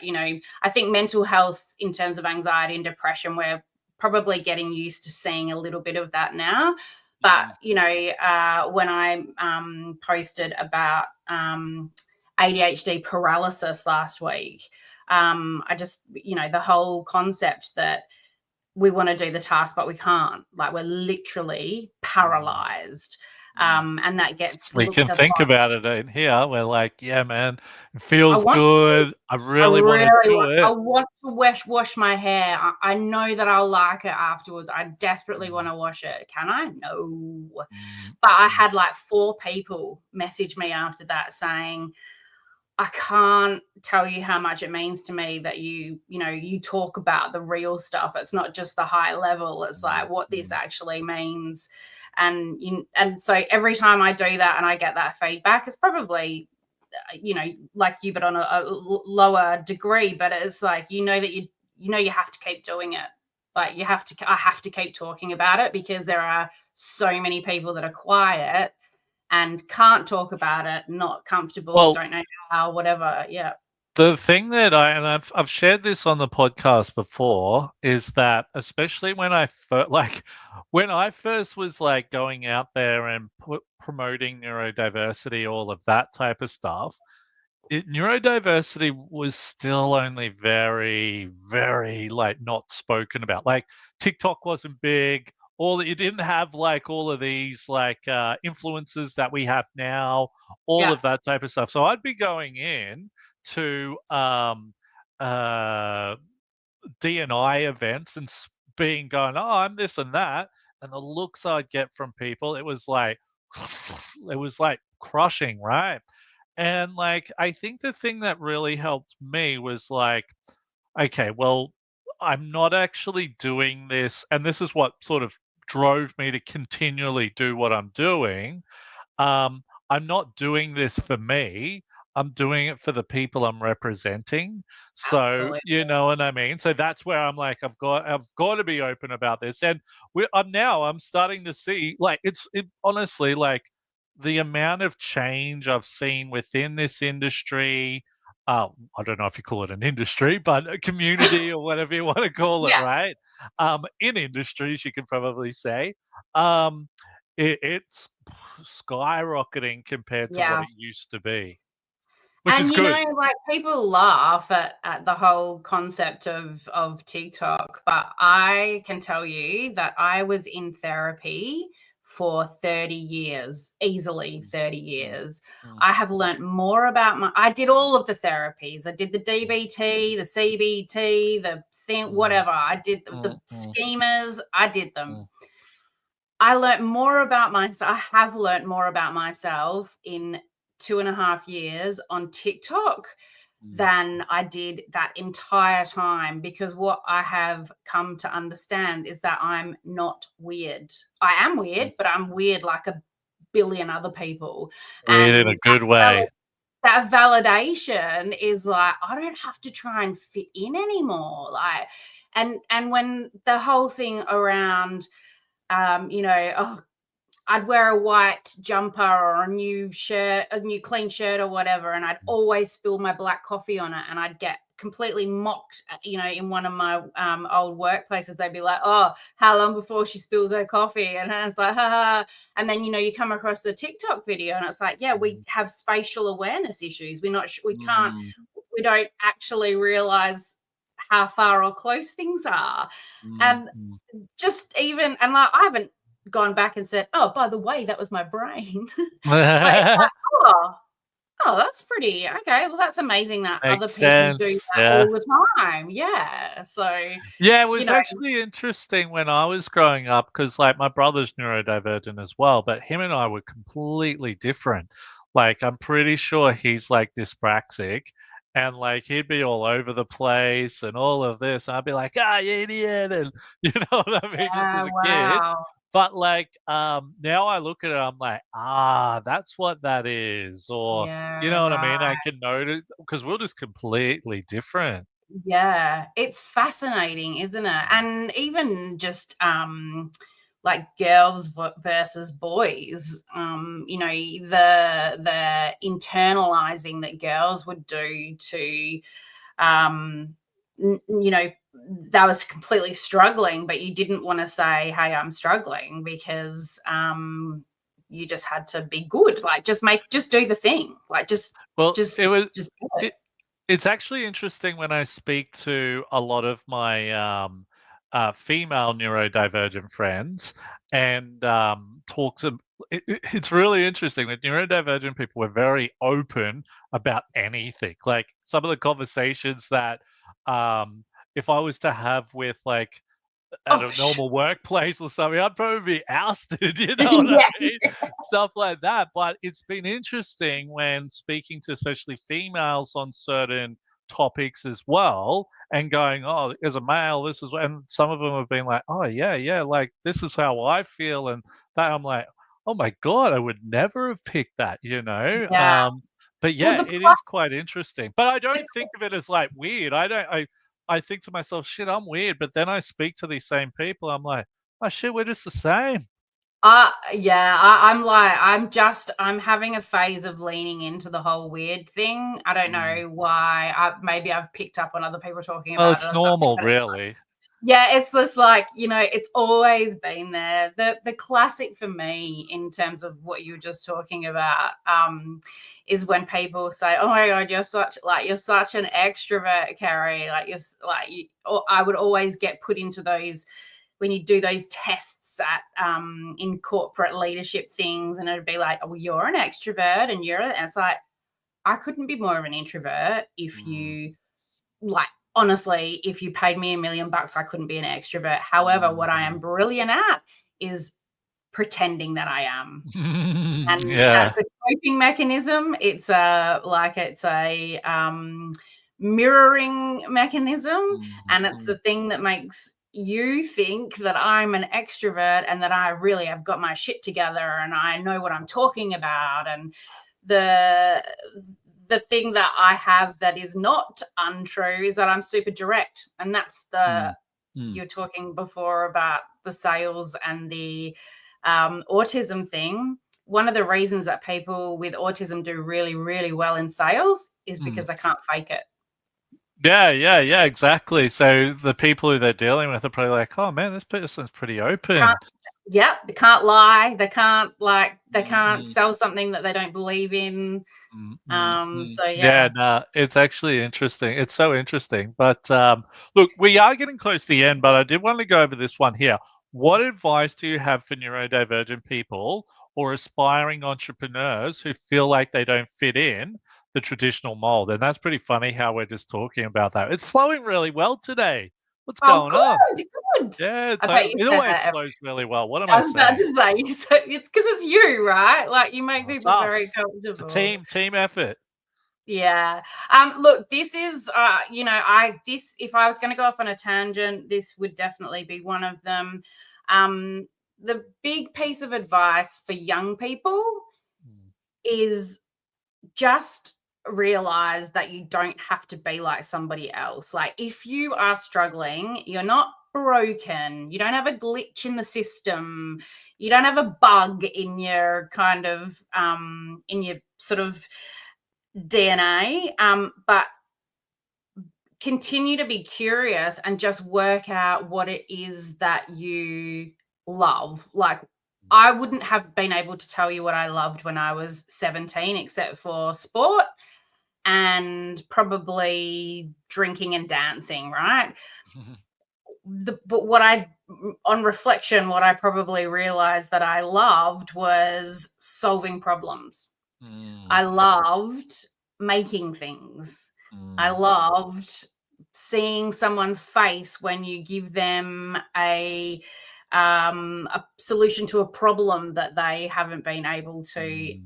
I think mental health in terms of anxiety and depression, we're probably getting used to seeing a little bit of that now. But mm, when I posted about ADHD paralysis last week. I just, the whole concept that we want to do the task, but we can't. Like, we're literally mm, paralyzed. mm. And that gets We can looked think upon. about it in here. We're like, yeah, man, it I feels want to. good. I I really want to really do want. I it. want to wash my hair. I know that I'll like it afterwards. I desperately want Mm, to wash it. Can I? No. mm, But I mm, had like 4 people message me after that saying, I can't tell you how much it means to me that you talk about the real stuff. It's not just the high level. It's like what this mm, actually means. And so every time I do that and I get that feedback, it's probably, like you, but on a lower degree. But it's like, that you have to keep doing it. Like, I have to keep talking about it, because there are so many people that are quiet and can't talk about it, not comfortable, Well, don't know how, whatever. Yeah. the thing that I've shared this on the podcast before is that, especially when when I first was like going out there and promoting neurodiversity, all of that type of stuff, neurodiversity was still only very, very like not spoken about. Like, TikTok wasn't big. You didn't have like all of these like influences that we have now, all Yeah. of that type of stuff. So I'd be going in to uh D&I events and being going, oh, I'm this and that, and the looks I'd get from people, it was like crushing, right? And, like, I think the thing that really helped me was like, okay, well, I'm not actually doing this, and this is what sort of drove me to continually do what I'm doing. I'm not doing this for me. I'm doing it for the people I'm representing. So, Absolutely. you know what I mean? So that's where I'm like, I've got to be open about this. And I'm starting to see, like, honestly, like, the amount of change I've seen within this industry, I don't know if you call it an industry, but a community or whatever you want to call it, Yeah. right? In industries, you can probably say, um, it's skyrocketing compared to what Yeah. it used to be, which is And, good. like, people laugh at the whole concept of TikTok, but I can tell you that I was in therapy for 30 years, easily 30 Mm, years. mm, I have learnt more about I did all of the therapies. I did the mm, DBT, the CBT, the thing, mm, whatever. I did the mm, mm, schemas, I did them. mm, I learnt more about myself. I have learnt more about myself in 2.5 years on TikTok mm, than I did that entire time, because what I have come to understand is that I'm not weird. I am mm. weird, but I'm weird like a billion other people. Weird in a And good way. that validation is like, I don't have to try and fit in anymore. Like, and when the whole thing around oh, I'd wear a white jumper or a new shirt, a new clean shirt or whatever, and I'd always spill my black coffee on it, and I'd get completely mocked, in one of my old workplaces. They'd be like, "Oh, how long before she spills her coffee?" And I was like, "Ha ha." And then you come across the TikTok video, and it's like, "Yeah, we Mm, have spatial awareness issues. We're not, mm, we don't actually realize how far or close things are." mm, And mm. just even, and like, I haven't gone back and said, "Oh, by the way, that was my brain." But it's like, "Oh, that's pretty okay. Well, that's amazing that other Makes people do sense, that yeah. all the time." Yeah. So, Yeah, it you was know, actually interesting when I was growing up because, like, my brother's neurodivergent as well, but him and I were completely different. Like, I'm pretty sure he's, like, dyspraxic, and, like, he'd be all over the place and all of this, and I'd be like, "Ah, you idiot," and you know what I mean, just as yeah, a kid. wow. But, like, now I look at it, I'm like, "Ah, that's what that is," or you Yeah, know what I mean? I right. can notice because 'cause we're just completely different. Yeah, it's fascinating, isn't it? And even just like girls versus boys, the internalizing that girls would do to um they was completely struggling, but you didn't want to say, "Hey, I'm struggling," because you just had to be good, like just do the thing, like Well, just it was just do it. it it's actually interesting when I speak to a lot of my, female neurodivergent friends and, talk to it's really interesting that neurodivergent people were very open about anything. Like, some of the conversations that, if I was to have with, like, at Oh, a for sure. normal workplace or something, I'd probably be ousted, you know what I Yeah, mean? Stuff like that. But it's been interesting when speaking to especially females on certain topics as well and going, oh, as a male, this is, and some of them have been like, oh, yeah, yeah, like this is how I feel. And that I'm like, oh my God, I would never have picked that, you know? yeah. But Well, yeah, the it is quite interesting. But I don't think of it as like weird. I think to myself, "Shit, I'm weird," but then I speak to these same people, I'm like, "Oh, shit, we're just the same." yeah, I'm having a phase of leaning into the whole weird thing. I don't Mm. know why. Maybe I've picked up on other people talking Well, about it it's or something, normal, but it's really. yeah, it's just like, it's always been there. The classic for me in terms of what you were just talking about, is when people say, "Oh my God, you're such an extrovert, Kerry." Like or I would always get put into those when you do those tests at in corporate leadership things, and it'd be like, "Oh, you're an extrovert," and it's like, I couldn't be more of an introvert if Mm, you like, honestly, if you paid me $1,000,000, I couldn't be an extrovert. However, what I am mm. brilliant at is pretending that I am. And Yeah. that's a coping mechanism. It's a mirroring mechanism, Mm, and it's mm, the thing that makes you think that I'm an extrovert and that I really have got my shit together and I know what I'm talking about. And the the thing that I have that is not untrue is that I'm super direct. And that's mm, mm, you're talking before about the sales and the autism thing. one of the reasons that people with autism do really, really well in sales is because they can't fake it. Yeah, exactly. So the people who they're dealing with are probably like, oh man, this person's pretty open. They can't lie. They can't sell something that they don't believe in. So Yeah, no, it's actually interesting. It's so interesting. But look, we are getting close to the end, but I did want to go over this one here. What advice do you have for neurodivergent people or aspiring entrepreneurs who feel like they don't fit in the traditional mold? And that's pretty funny how we're just talking about that. It's flowing really well today. What's going on? Good. Yeah, I bet you it said always that. flows really well. What am I I was about saying? to say, it's because it's you, right? Like, you make people Tough. very It's a comfortable. team effort. Yeah. Look, this is, if I was going to go off on a tangent, this would definitely be one of them. The big piece of advice for young people is just realize that you don't have to be like somebody else. Like, if you are struggling, you're not broken. You don't have a glitch in the system. You don't have a bug in your kind of in your sort of DNA. But continue to be curious and just work out what it is that you love. Like, I wouldn't have been able to tell you what I loved when I was 17, except for sport and probably drinking and dancing, right? But on reflection, what I probably realized that I loved was solving problems. I loved making things. I loved seeing someone's face when you give them a solution to a problem that they haven't been able to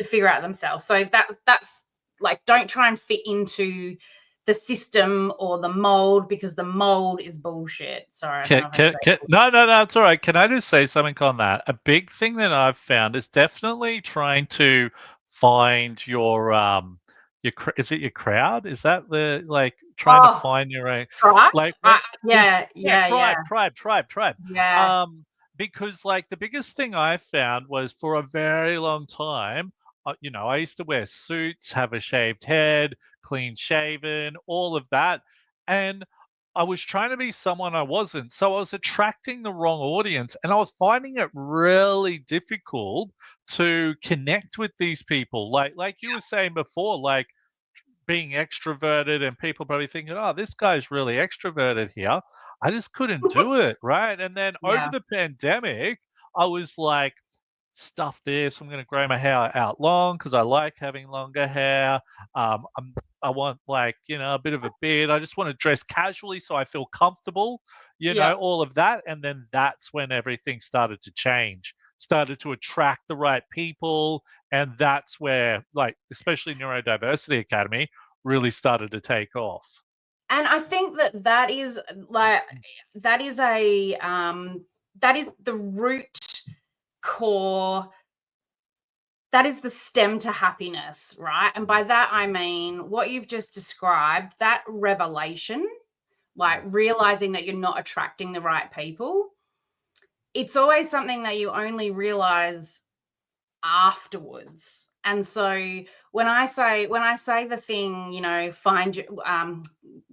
figure out themselves. So that's like, don't try and fit into the system or the mold, because the mold is bullshit. Sorry, I don't know if I said No, it's all right. Can I just say something on that? A big thing that I've found is definitely trying to find your is it your crowd? Is that the like trying to find your own tribe. like Yeah. tribe. Yeah. Because like the biggest thing I found was for a very long time, I used to wear suits, have a shaved head, clean shaven, all of that. And I was trying to be someone I wasn't. So I was attracting the wrong audience and I was finding it really difficult to connect with these people. Like you were saying before, like being extroverted and people probably thinking, oh, this guy's really extroverted here. I just couldn't do it. Right. And then over Yeah. the pandemic, I was like, stuff this. I'm going to grow my hair out long because I like having longer hair. I want like, a bit of a beard. I just want to dress casually so I feel comfortable, Yeah. all of that. And then that's when everything started to change, started to attract the right people. And that's where, like, especially Neurodiversity Academy really started to take off. And I think that is like, that is the root core, that is the stem to happiness, right? And by that I mean what you've just described, that revelation, like realizing that you're not attracting the right people. It's always something that you only realize afterwards. And so when I say the thing, find you,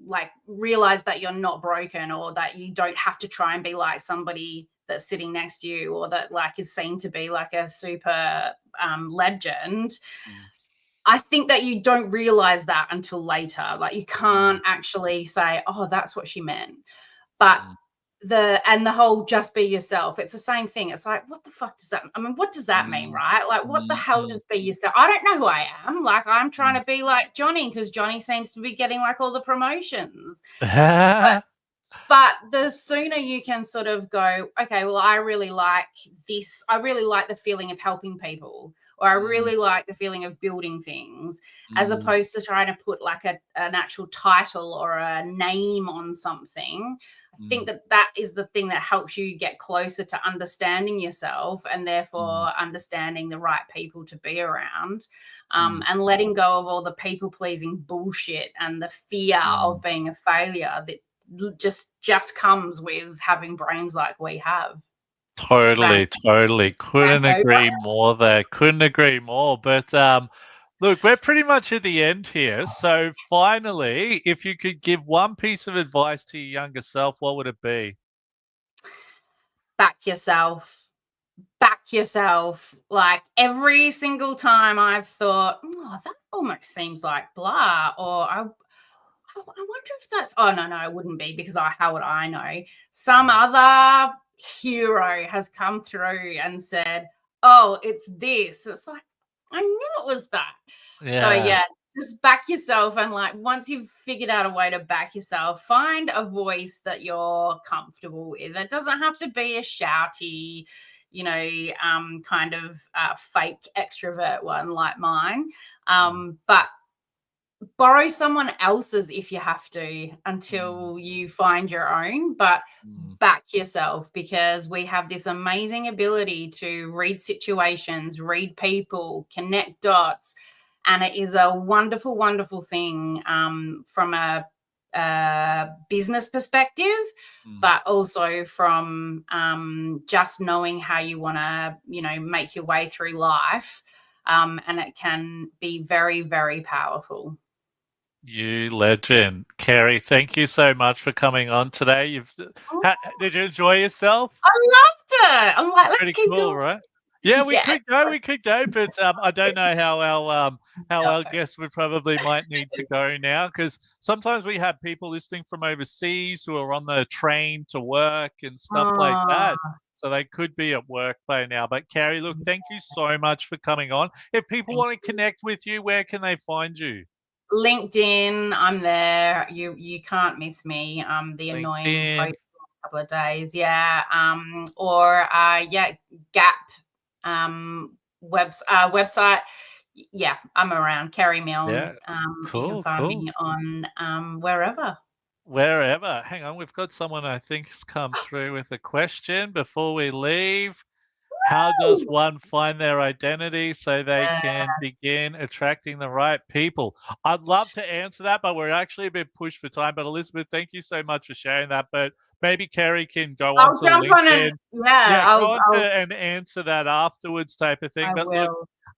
like, realize that you're not broken, or that you don't have to try and be like somebody that's sitting next to you, or that like is seen to be like a super legend. I think that you don't realize that until later. Like, you can't actually say, oh, that's what she meant. But the whole just be yourself, it's the same thing. It's like, what the fuck does that, I mean, what does that mean, right? Like, what the hell does be yourself? I don't know who I am. Like, I'm trying to be like Johnny because Johnny seems to be getting like all the promotions. But the sooner you can sort of go, okay, well, I really like this. I really like the feeling of helping people, or I really like the feeling of building things, as opposed to trying to put like an actual title or a name on something. I think that is the thing that helps you get closer to understanding yourself, and therefore understanding the right people to be around, and letting go of all the people pleasing bullshit and the fear of being a failure that just comes with having brains like we have. Totally, Right. totally. Couldn't I hope. agree more there. Couldn't agree more. But look, we're pretty much at the end here. So finally, if you could give one piece of advice to your younger self, what would it be? Back yourself. Back yourself. Like every single time I've thought, oh, that almost seems like blah, or I wonder if that's, oh, no, it wouldn't be because how would I know? Some other hero has come through and said, oh, it's this. It's like, I knew it was that. So, Yeah. yeah, just back yourself. And like, once you've figured out a way to back yourself, find a voice that you're comfortable with. It doesn't have to be a shouty, kind of fake extrovert one like mine. But borrow someone else's if you have to until you find your own, but back yourself, because we have this amazing ability to read situations, read people, connect dots, and it is a wonderful, wonderful thing from a business perspective, but also from just knowing how you want to, make your way through life. And it can be very, very powerful. You legend. Kerry, thank you so much for coming on today. Did you enjoy yourself? I loved it. I'm like, let's Pretty keep cool, going. right? Yeah, we Yeah. could go, but I don't know how our guests would probably might need to go now, because sometimes we have people listening from overseas who are on the train to work and stuff like that. Oh, So they could be at work by now. But Carrie, look, thank you so much for coming on. If people thank want to you. connect with you, where can they find you? LinkedIn, I'm there. You can't miss me. The annoying LinkedIn. post a couple of days. Yeah. Or yeah, Gap website. Yeah, I'm around. Kerry Milne. Yeah. You can Cool, find cool. me on wherever. Wherever. Hang on, we've got someone I think has come through with a question before we leave. How does Woo! one find their identity so they can begin attracting the right people? I'd love to answer that, but we're actually a bit pushed for time. But Elizabeth, thank you so much for sharing that. But maybe Kerry can go on I'll to jump on LinkedIn. and yeah, Yeah, go on to and answer that afterwards type of thing. I But look,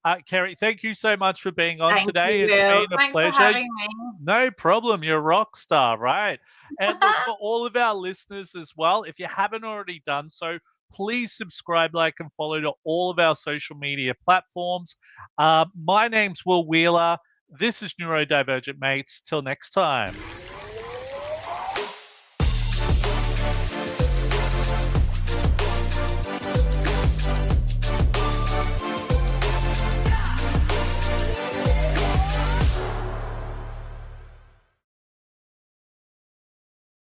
will. Kerry, thank you so much for being on Thank today. you, It's Will. been a Thanks for pleasure. having me. No problem. You're a rock star, right? And look, for all of our listeners as well, if you haven't already done so, please subscribe, like, and follow to all of our social media platforms. My name's Will Wheeler. This is Neurodivergent Mates. Till next time.